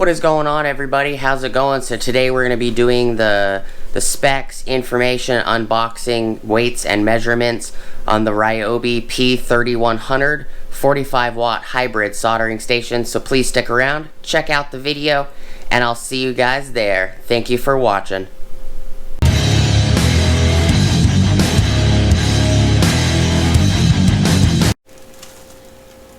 What is going on, everybody? How's it going? So today we're going to be doing the specs, information, unboxing, weights, and measurements on the Ryobi P3100 45-watt hybrid soldering station. So please stick around, check out the video, and I'll see you guys there. Thank you for watching.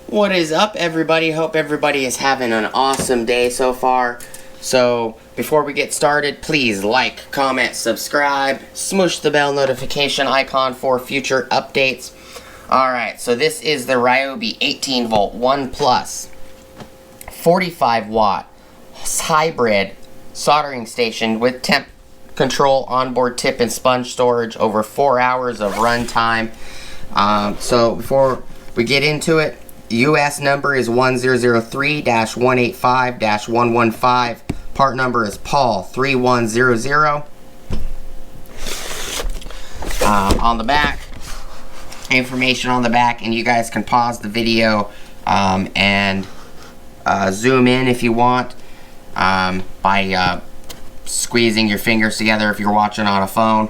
What is up, everybody? Hope everybody is having an awesome day so far. So before we get started, please like, comment, subscribe, smoosh the bell notification icon for future updates. Alright, so this is the Ryobi 18V 1 Plus 45-watt hybrid soldering station with temp control, onboard tip and sponge storage, over 4 hours of run time. So before we get into it, US number is 1003-185-115. Part number is Paul 3100. On the back, information on the back, and you guys can pause the video and zoom in if you want by squeezing your fingers together if you're watching on a phone.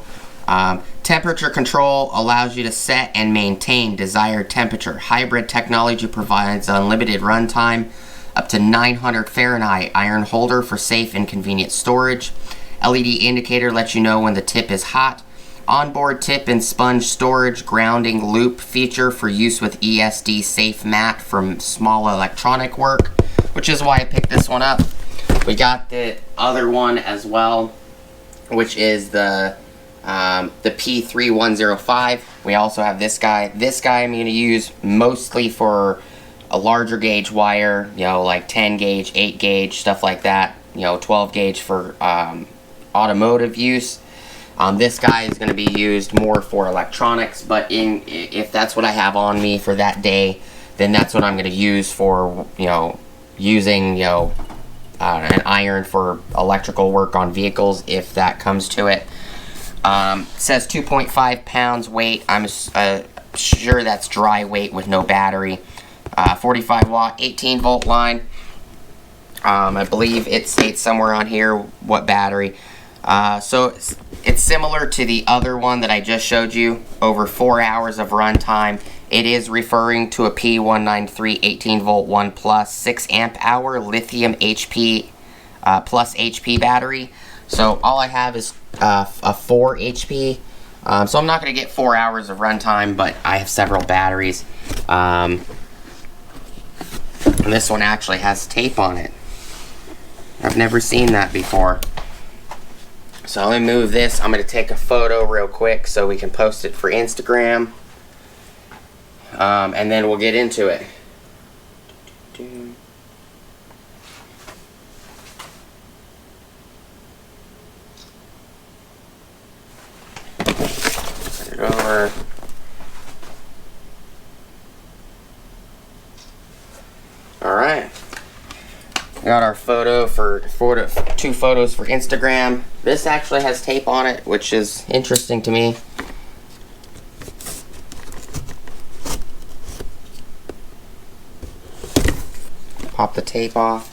Temperature control allows you to set and maintain desired temperature. Hybrid technology provides unlimited runtime, up to 900 Fahrenheit iron holder for safe and convenient storage. LED indicator lets you know when the tip is hot. Onboard tip and sponge storage grounding loop feature for use with ESD safe mat for small electronic work, which is why I picked this one up. We got the other one as well, which is the P3105. We also have this guy. This guy I'm going to use mostly for a larger gauge wire, you know, like 10 gauge, 8 gauge, stuff like that. You know, 12 gauge for automotive use. This guy is going to be used more for electronics, but if that's what I have on me for that day, then that's what I'm going to use for, you know, using, you know, an iron for electrical work on vehicles, if that comes to it. Says 2.5 pounds weight. I'm sure that's dry weight with no battery. 45 watt, 18 volt line. I believe it states somewhere on here what battery. So it's similar to the other one that I just showed you. Over 4 hours of runtime. It is referring to a P193 18 volt 1 plus 6 amp hour lithium HP plus HP battery. So all I have is a 4 HP. So I'm not going to get 4 hours of runtime, but I have several batteries. And this one actually has tape on it. I've never seen that before. So let me move this. I'm going to take a photo real quick so we can post it for Instagram. And then we'll get into it. Put it over. Alright. Got our photo for 2 photos for Instagram. This actually has tape on it, which is interesting to me. Pop the tape off.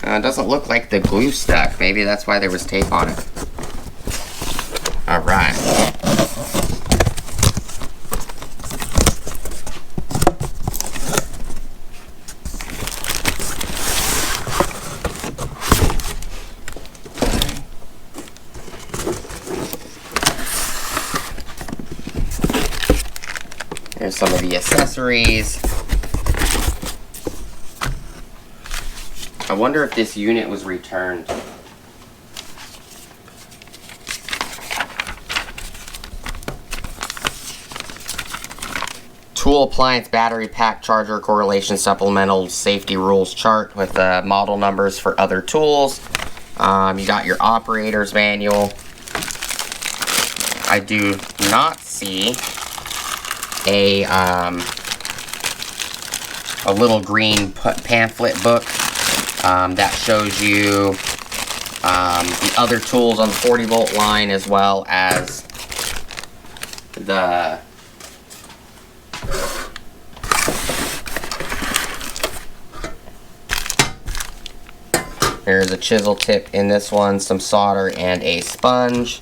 It doesn't look like the glue stuck. Maybe that's why there was tape on it. Alright. Here's some of the accessories. I wonder if this unit was returned. Tool appliance, battery pack, charger, correlation, supplemental, safety rules chart with model numbers for other tools. You got your operator's manual. I do not see a little green pamphlet book that shows you the other tools on the 40 volt line, as well as the There's a chisel tip in this one, some solder, and a sponge.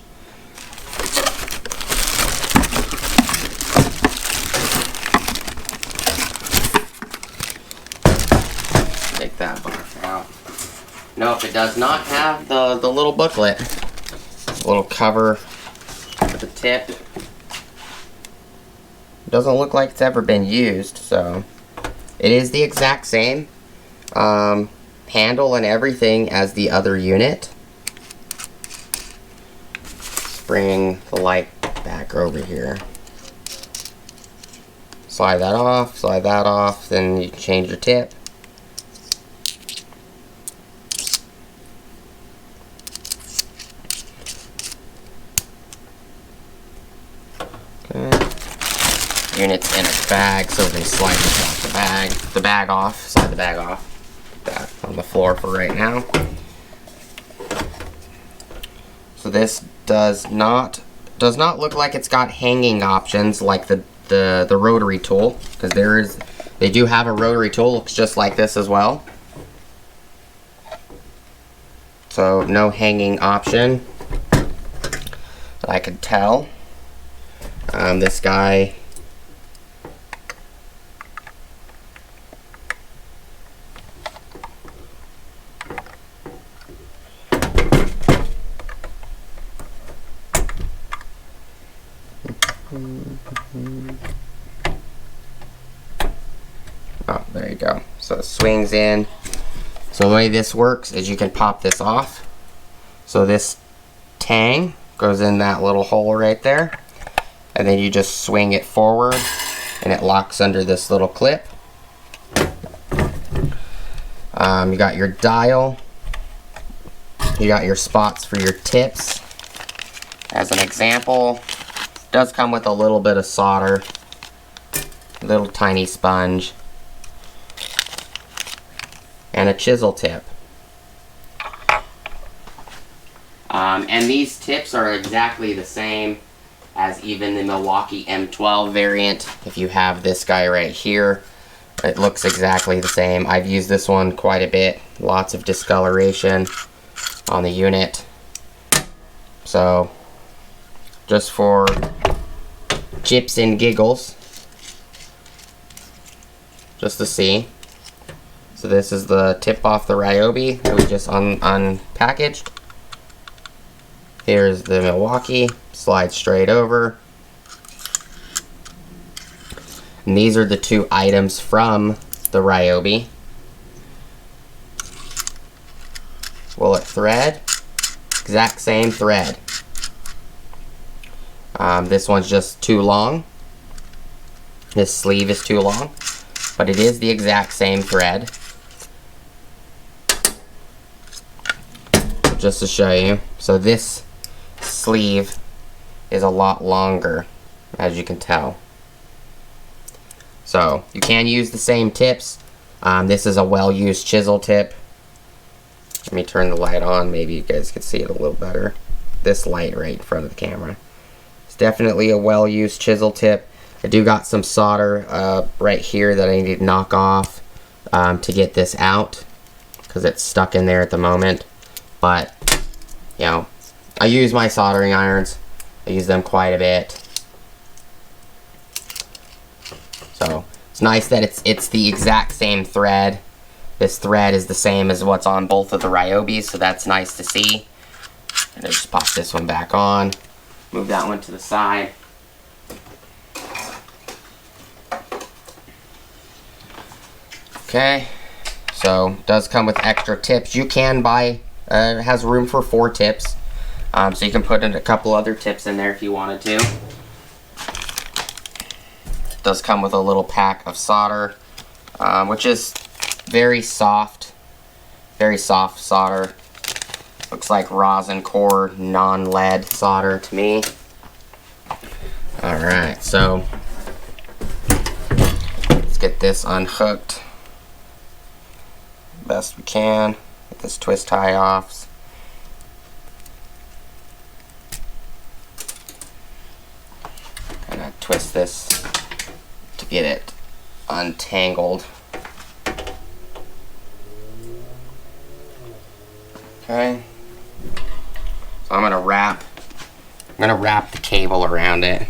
Take that barf out. Nope, it does not have the little booklet. Little cover for the tip. Doesn't look like it's ever been used, so it is the exact same handle and everything as the other unit. Let's bring the light back over here. Slide that off, then you change your tip. Unit's in a bag, so we're going to slide this off the bag off, slide the bag off. Put that on the floor for right now. So this does not look like it's got hanging options like the Rotary Tool, because they do have a Rotary Tool, looks just like this as well. So no hanging option that I could tell. This guy oh, there you go. So it swings in. So the way this works is you can pop this off. So this tang goes in that little hole right there, and then you just swing it forward and it locks under this little clip. You got your dial, you got your spots for your tips. As an example, it does come with a little bit of solder, a little tiny sponge, and a chisel tip. And these tips are exactly the same as even the Milwaukee M12 variant. If you have this guy right here, it looks exactly the same. I've used this one quite a bit. Lots of discoloration on the unit. So, just for chips and giggles, just to see. So this is the tip off the Ryobi that we just unpackaged. Here's the Milwaukee, slide straight over. And these are the two items from the Ryobi. Will it thread? Exact same thread. This one's just too long. This sleeve is too long, but it is the exact same thread. Just to show you, so this sleeve is a lot longer, as you can tell. So you can use the same tips. This is a well-used chisel tip. Let me turn the light on, maybe you guys can see it a little better. This light right in front of the camera. It's definitely a well-used chisel tip. I do got some solder right here that I need to knock off to get this out, because it's stuck in there at the moment. But, you know, I use my soldering irons. I use them quite a bit. So, it's nice that it's the exact same thread. This thread is the same as what's on both of the Ryobis, so that's nice to see. And I just pop this one back on. Move that one to the side. Okay, so it does come with extra tips. You can buy, it has room for 4 tips. So you can put in a couple other tips in there if you wanted to. It does come with a little pack of solder, which is very soft solder. Looks like rosin core non-lead solder to me. Alright, so let's get this unhooked best we can. Get this twist tie off. Kind of twist this to get it untangled. Okay. So I'm gonna wrap the cable around it.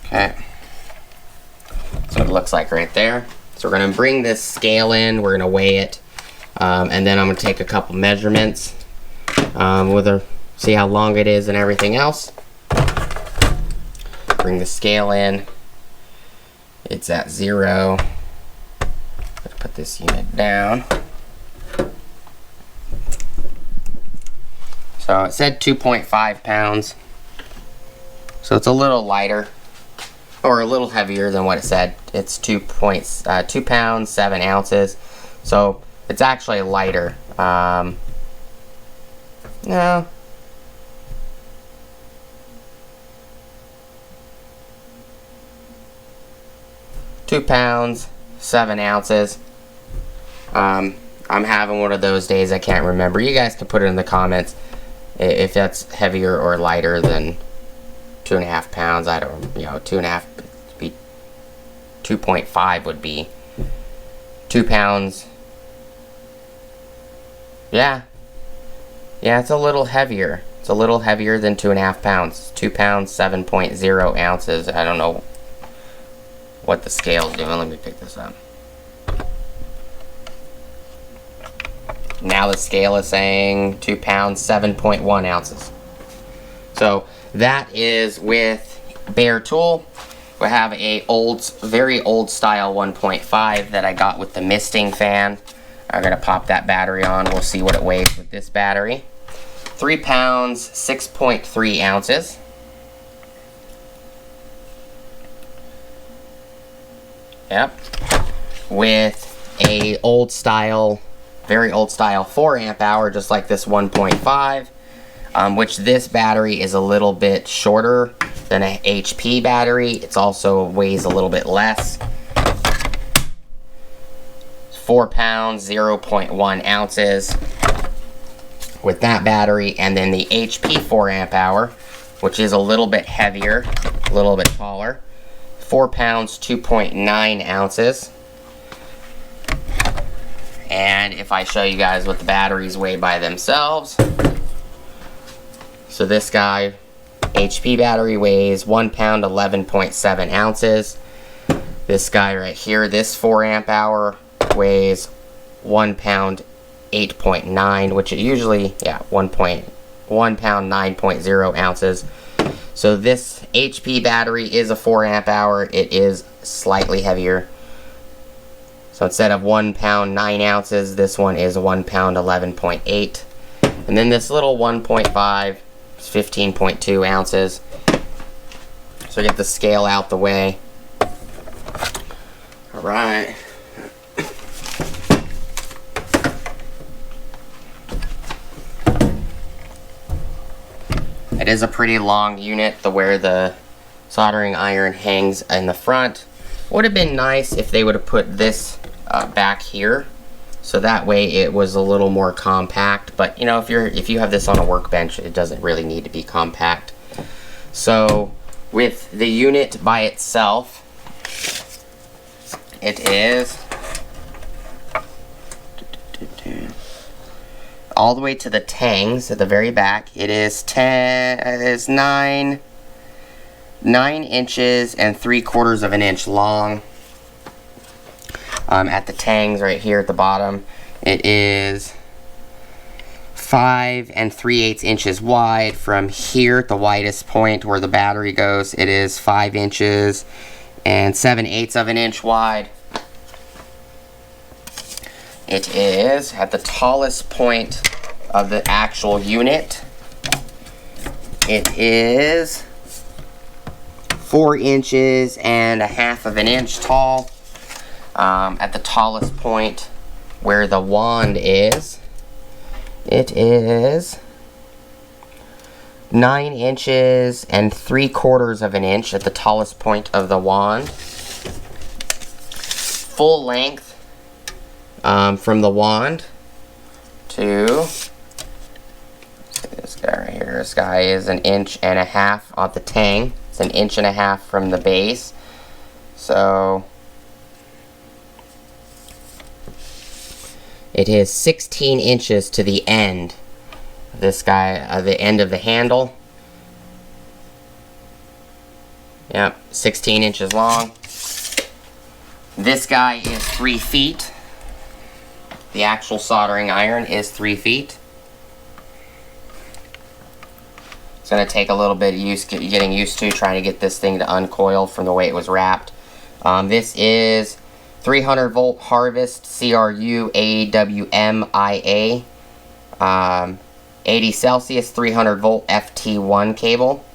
Okay. That's what it looks like right there. So we're gonna bring this scale in, we're gonna weigh it, and then I'm gonna take a couple measurements, see how long it is and everything else. Bring the scale in. It's at 0. Let's put this unit down. So it said 2.5 pounds. So it's a little lighter, or a little heavier than what it said. It's 2 pounds, 7 ounces. So it's actually lighter. No. £2 pounds, 7 ounces. I'm having one of those days, I can't remember. You guys can put it in the comments if that's heavier or lighter than 2.5 pounds. I don't, 2.5 would be 2.5 would be 2 pounds. Yeah, it's a little heavier. It's a little heavier than 2.5 pounds. 2 pounds, 7.0 ounces. I don't know what the scale's doing. Let me pick this up. Now the scale is saying 2 pounds, 7.1 ounces. So that is with bare tool. We have a very old style 1.5 that I got with the misting fan. I'm gonna pop that battery on. We'll see what it weighs with this battery. 3 pounds, 6.3 ounces. Yep. With a very old style 4 amp hour, just like this 1.5, which this battery is a little bit shorter than a HP battery. It's also weighs a little bit less. 4 pounds, 0.1 ounces with that battery, and then the HP 4 amp hour, which is a little bit heavier, a little bit taller. 4 pounds, 2.9 ounces. And if I show you guys what the batteries weigh by themselves, so this guy, HP battery, weighs 1 pound, 11.7 ounces. This guy right here, this 4 amp hour, weighs 1 pound, 8.9, which it usually, 1 pound, 9.0 ounces. So this HP battery is a 4 amp hour. It is slightly heavier. So instead of 1 pound, 9 ounces, this one is 1 pound, 11.8. And then this little 1.5 is 15.2 ounces. So get the scale out the way. All right. It is a pretty long unit, where the soldering iron hangs in the front. Would have been nice if they would have put this back here, so that way it was a little more compact. But if you have this on a workbench, it doesn't really need to be compact. So with the unit by itself, it is all the way to the tangs at the very back. It is 9 inches and 3/4 of an inch long. At the tangs right here at the bottom, it is 5 3/8 inches wide. From here at the widest point where the battery goes, it is 5 inches and 7/8 of an inch wide. It is at the tallest point of the actual unit. It is 4 inches and 1/2 of an inch tall. At the tallest point where the wand is, it is 9 inches and 3/4 of an inch at the tallest point of the wand. Full length from the wand to This guy right here. This guy is 1.5 inches on the tang. It's 1.5 inches from the base. So it is 16 inches to the end. This guy, the end of the handle. Yep, 16 inches long. This guy is 3 feet. The actual soldering iron is 3 feet. It's going to take a little bit of getting used to trying to get this thing to uncoil from the way it was wrapped. This is 300 volt Harvest CRU AWM-IA 80 Celsius 300 volt FT1 cable.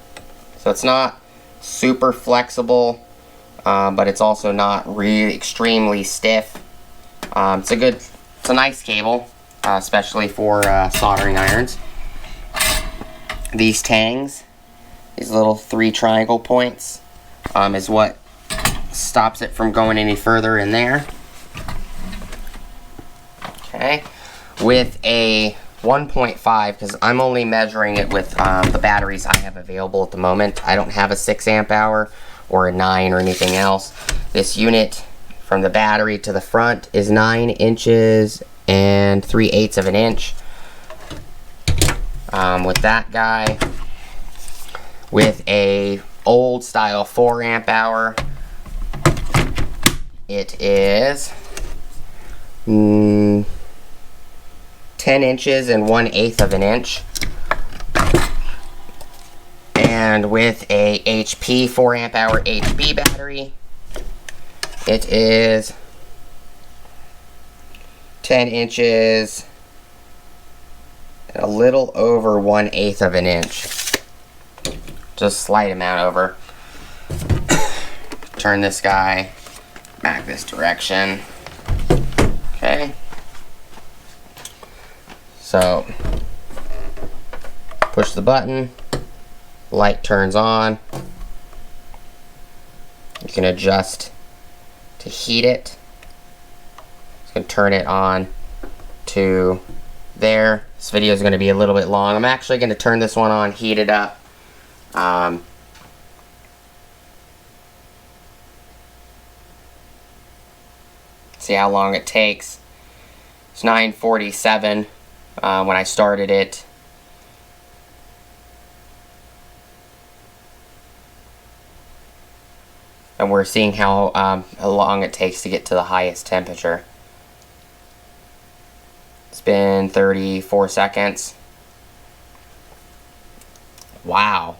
So it's not super flexible, but it's also not really extremely stiff. It's a nice cable, especially for soldering irons. These tangs, these little 3 triangle points, is what stops it from going any further in there. Okay, with a 1.5, because I'm only measuring it with the batteries I have available at the moment. I don't have a 6 amp hour or a 9 or anything else. This unit from the battery to the front is 9 inches and 3/8 of an inch. With that guy, with a old style 4 amp hour, it is 10 inches and 1/8 of an inch. And with a HP 4 amp hour HB battery, it is 10 inches and a little over 1/8 of an inch. Just slight amount over. Turn this guy back this direction. Okay. So, push the button, light turns on. You can adjust to heat it. You can turn it on to there. This video is going to be a little bit long. I'm actually going to turn this one on, heat it up. See how long it takes. It's 9:47 when I started it. And we're seeing how long it takes to get to the highest temperature. It's been 34 seconds. Wow.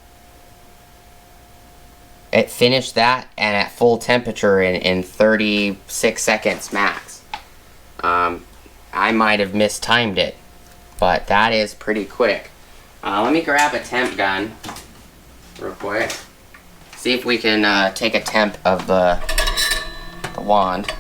It finished that and at full temperature in 36 seconds max. I might have mistimed it, but that is pretty quick. Let me grab a temp gun real quick. See if we can take a temp of the wand.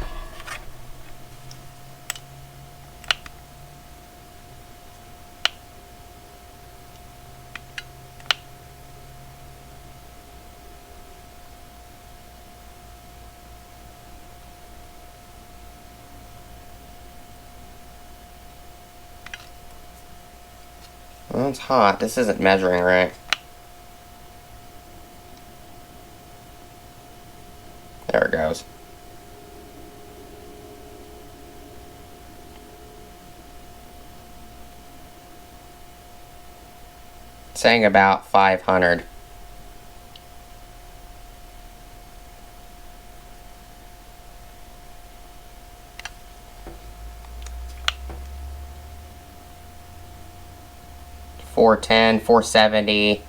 Well, it's hot. This isn't measuring right. There it goes. It's saying about 500. $410, $470,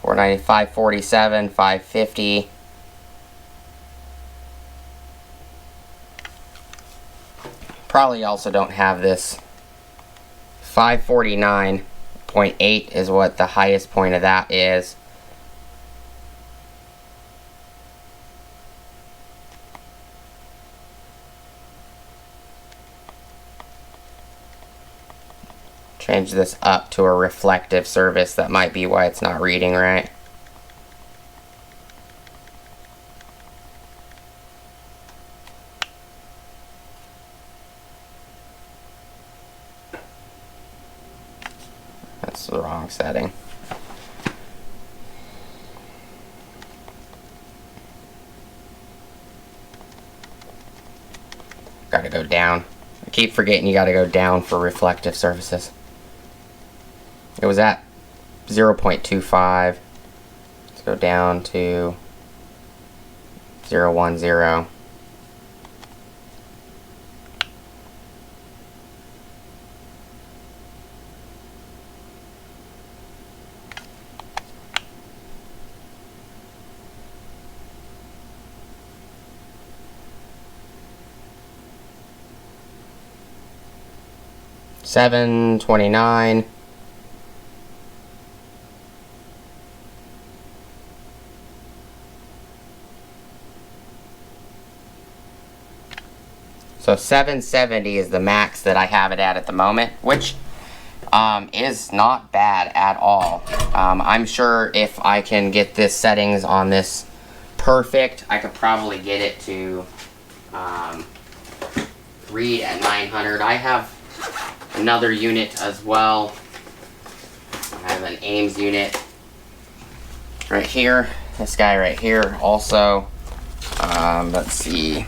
$490, $547, $550. Probably also don't have this. 549.8 is what the highest point of that is. Change this up to a reflective surface. That might be why it's not reading right. Let's That's the wrong setting. Gotta go down. I keep forgetting you gotta go down for reflective surfaces. It was at 0.25. Let's go down to 0.10. $7.29. So 770 is the max that I have it at the moment, which is not bad at all. I'm sure if I can get this settings on this perfect, I could probably get it to read at 900. I have another unit as well. I have an Ames unit right here. This guy right here also. Let's see.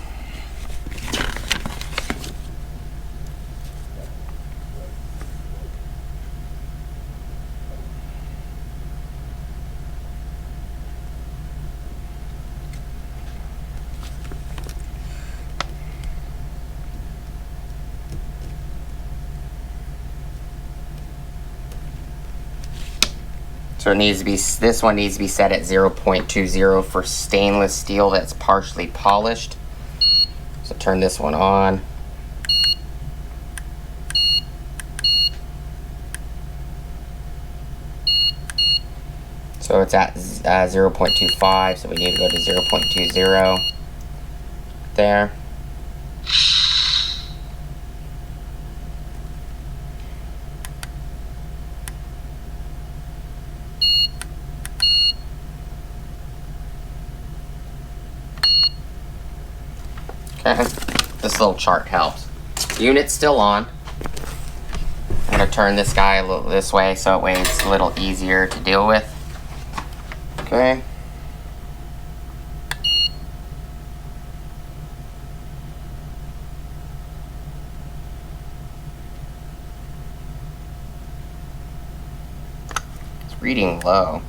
So it needs to be, this one needs to be set at 0.20 for stainless steel that's partially polished. So turn this one on. So it's at 0.25, so we need to go to 0.20 there. This little chart helps. Unit's still on. I'm going to turn this guy a little this way so it's a little easier to deal with. Okay. It's reading low.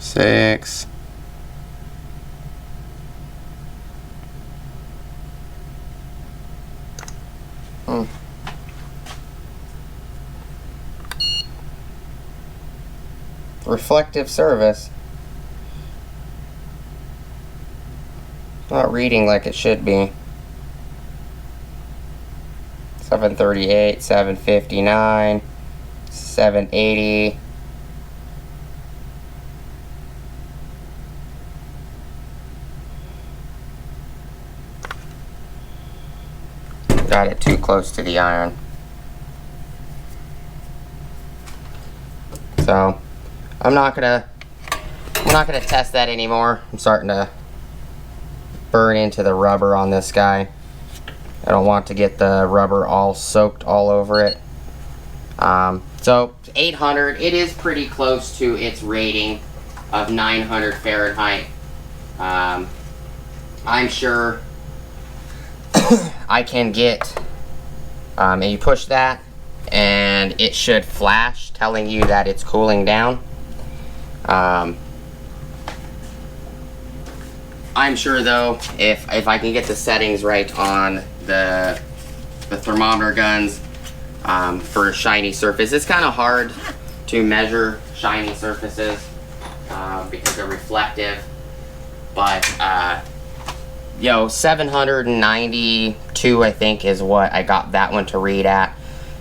Six. Reflective service. Not reading like it should be. 738, 759, 780. Got it too close to the iron. So I'm not gonna test that anymore. I'm starting to burn into the rubber on this guy. I don't want to get the rubber all soaked all over it. So 800, it is pretty close to its rating of 900 Fahrenheit. I'm sure I can get, and you push that and it should flash telling you that it's cooling down. I'm sure though, if I can get the settings right on the thermometer guns, for a shiny surface. It's kind of hard to measure shiny surfaces because they're reflective, but 792 I think is what I got that one to read at.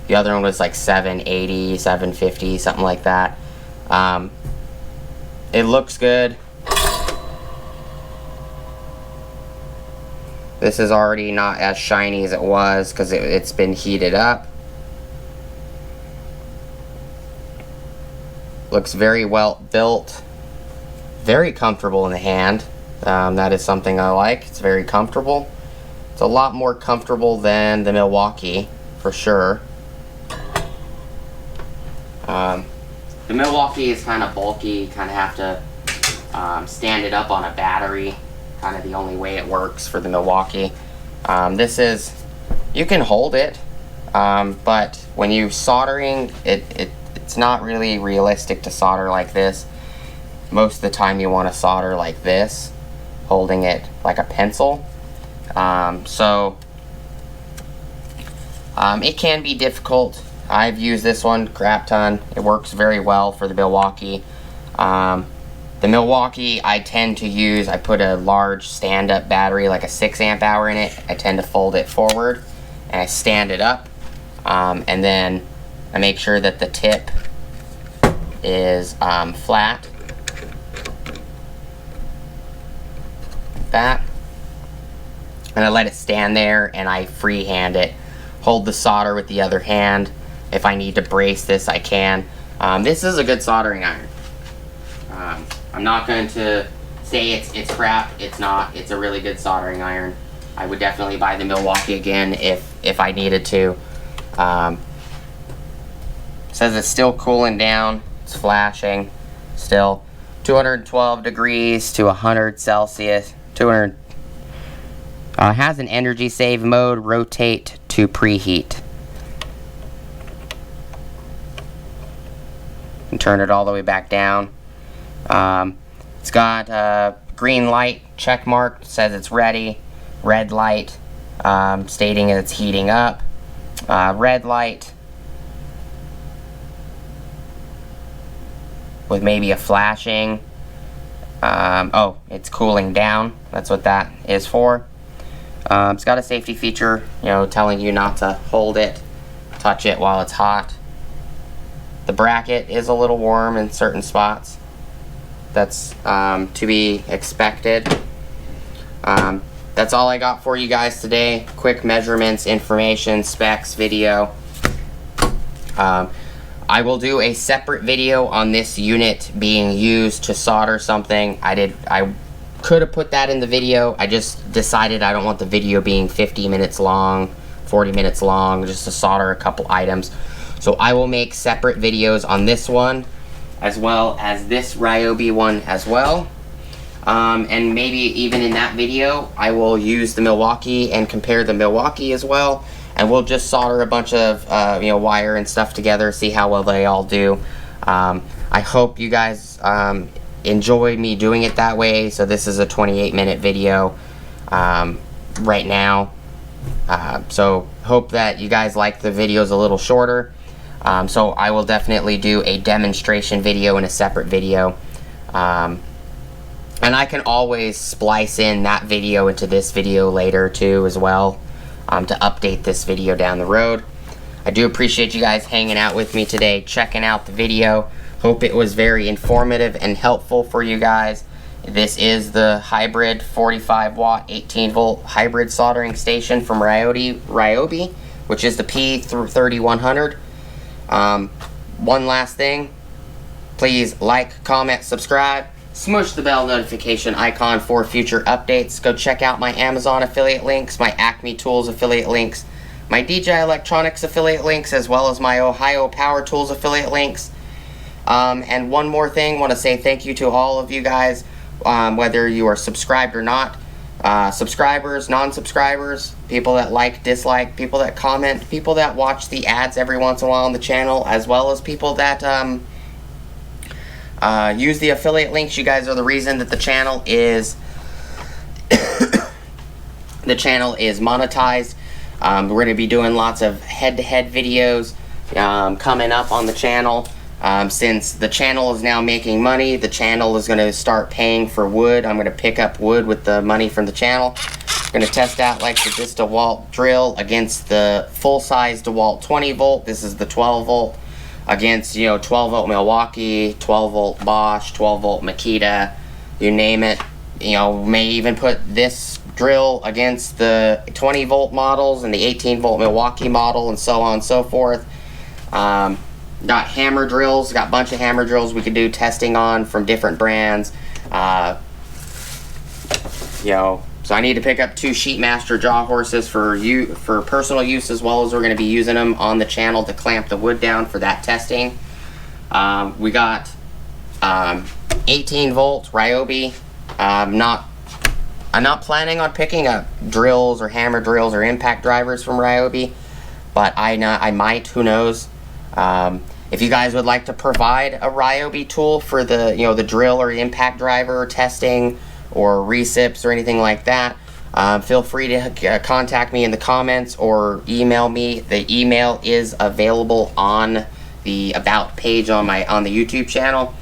The other one was like 780, 750, something like that. It looks good. This is already not as shiny as it was because it's been heated up. Looks very well built. Very comfortable in the hand. That is something I like. It's very comfortable. It's a lot more comfortable than the Milwaukee, for sure. The Milwaukee is kind of bulky. Kind of have to stand it up on a battery. Kind of the only way it works for the Milwaukee. This is, you can hold it, but when you soldering, it's not really realistic to solder like this. Most of the time you want to solder like this, holding it like a pencil. It can be difficult. I've used this one crap ton. It works very well for the Milwaukee. The Milwaukee I tend to use, I put a large stand-up battery, like a 6 amp hour in it. I tend to fold it forward and I stand it up, and then I make sure that the tip is flat. That, and I let it stand there and I freehand it. Hold the solder with the other hand. If I need to brace this, I can. This is a good soldering iron. I'm not going to say it's crap. It's not. It's a really good soldering iron. I would definitely buy the Milwaukee again if I needed to. Says it's still cooling down. It's flashing. Still 212 degrees to 100 Celsius. 200. Has an energy save mode. Rotate to preheat. And turn it all the way back down. It's got green light check mark, says it's ready. Red light stating it's heating up. Red light with maybe a flashing. Oh, it's cooling down. That's what that is for. It's got a safety feature, telling you not to hold it, touch it while it's hot. The bracket is a little warm in certain spots. That's to be expected. That's all I got for you guys today. Quick measurements, information, specs, video. I will do a separate video on this unit being used to solder something. I could have put that in the video. I just decided I don't want the video being 50 minutes long, 40 minutes long, just to solder a couple items. So I will make separate videos on this one, as well as this Ryobi one as well. And maybe even in that video, I will use the Milwaukee and compare the Milwaukee as well. And we'll just solder a bunch of wire and stuff together, see how well they all do. I hope you guys enjoy me doing it that way. So this is a 28-minute video right now. So hope that you guys like the videos a little shorter. So I will definitely do a demonstration video and a separate video. And I can always splice in that video into this video later too as well, to update this video down the road. I do appreciate you guys hanging out with me today, checking out the video. Hope it was very informative and helpful for you guys. This is the hybrid 45 watt 18 volt hybrid soldering station from Ryobi, which is the P3100. One last thing, please like, comment, subscribe, smush the bell notification icon for future updates. Go check out my Amazon affiliate links, my Acme Tools affiliate links, my DJI Electronics affiliate links, as well as my Ohio Power Tools affiliate links. And one more thing, want to say thank you to all of you guys, whether you are subscribed or not. Subscribers, non-subscribers, people that like, dislike, people that comment, people that watch the ads every once in a while on the channel, as well as people that use the affiliate links. You guys are the reason that the channel is monetized. We're going to be doing lots of head-to-head videos coming up on the channel. Since the channel is now making money, the channel is going to start paying for wood. I'm going to pick up wood with the money from the channel. I'm going to test out like this DeWalt drill against the full-size DeWalt 20 volt. This is the 12 volt against, 12 volt Milwaukee, 12 volt Bosch, 12 volt Makita, you name it. May even put this drill against the 20 volt models and the 18 volt Milwaukee model and so on and so forth. Got hammer drills, got a bunch of hammer drills we could do testing on from different brands. So I need to pick up 2 Sheetmaster jaw horses for personal use, as well as we're going to be using them on the channel to clamp the wood down for that testing. We got 18 volt Ryobi. I'm not planning on picking up drills or hammer drills or impact drivers from Ryobi, but I might, who knows. If you guys would like to provide a Ryobi tool for the the drill or impact driver testing or recips or anything like that, feel free to contact me in the comments or email me. The email is available on the About page on the YouTube channel.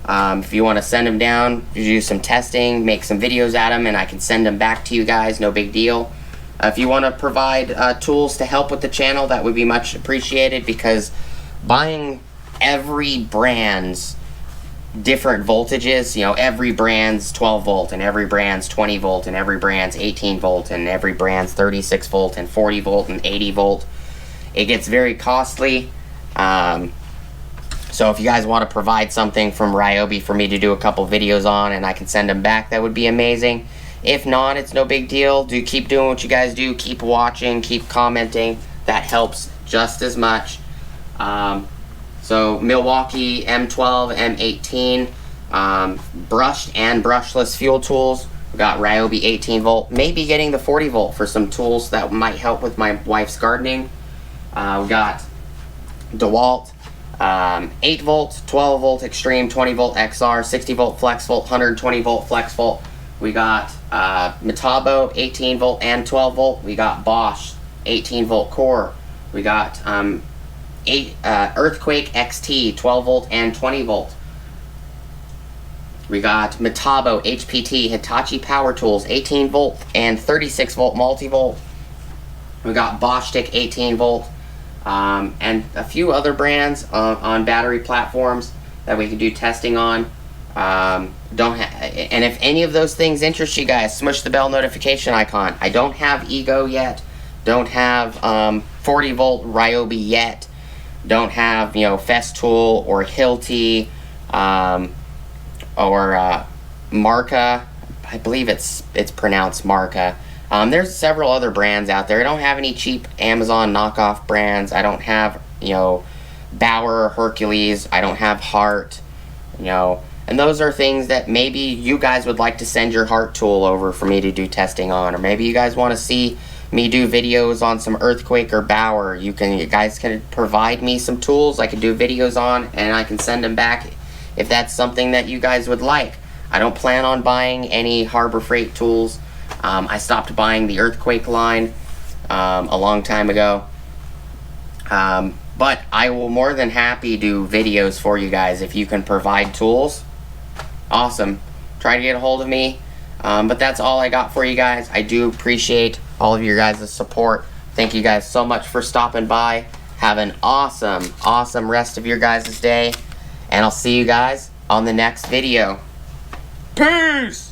If you want to send them down, do some testing, make some videos at them, and I can send them back to you guys, no big deal. If you want to provide tools to help with the channel, that would be much appreciated, because buying every brand's different voltages, every brand's 12 volt and every brand's 20 volt and every brand's 18 volt and every brand's 36 volt and 40 volt and 80 volt, it gets very costly. So if you guys want to provide something from Ryobi for me to do a couple videos on and I can send them back, that would be amazing. If not, it's no big deal. Keep doing what you guys do. Keep watching, keep commenting. That helps just as much. So Milwaukee M12, M18, brushed and brushless fuel tools. We got Ryobi 18 volt. Maybe getting the 40 volt for some tools that might help with my wife's gardening. We got DeWalt 8 volt, 12 volt extreme, 20 volt XR, 60 volt flex volt, 120 volt flex volt. We got Metabo 18 volt and 12 volt. We got Bosch 18 volt core. We got Earthquake XT 12 volt and 20 volt. We got Metabo HPT Hitachi Power Tools 18 volt and 36 volt multi-volt. We got Bosch Stick 18 volt, and a few other brands on battery platforms that we can do testing on. And if any of those things interest you guys, smush the bell notification icon. I don't have Ego yet, don't have 40 volt Ryobi yet, don't have Festool or Hilti or Marca. I believe it's pronounced Marca. There's several other brands out there. I don't have any cheap Amazon knockoff brands. I don't have Bauer or Hercules. I don't have Hart, and those are things that maybe you guys would like to send your Hart tool over for me to do testing on, or maybe you guys want to see me do videos on some Earthquake or Bauer. You guys can provide me some tools I can do videos on, and I can send them back if that's something that you guys would like. I don't plan on buying any Harbor Freight tools. I stopped buying the Earthquake line a long time ago. But I will more than happy do videos for you guys if you can provide tools. Awesome. Try to get a hold of me. But that's all I got for you guys. I do appreciate all of your guys' support. Thank you guys so much for stopping by. Have an awesome rest of your guys' day. And I'll see you guys on the next video. Peace!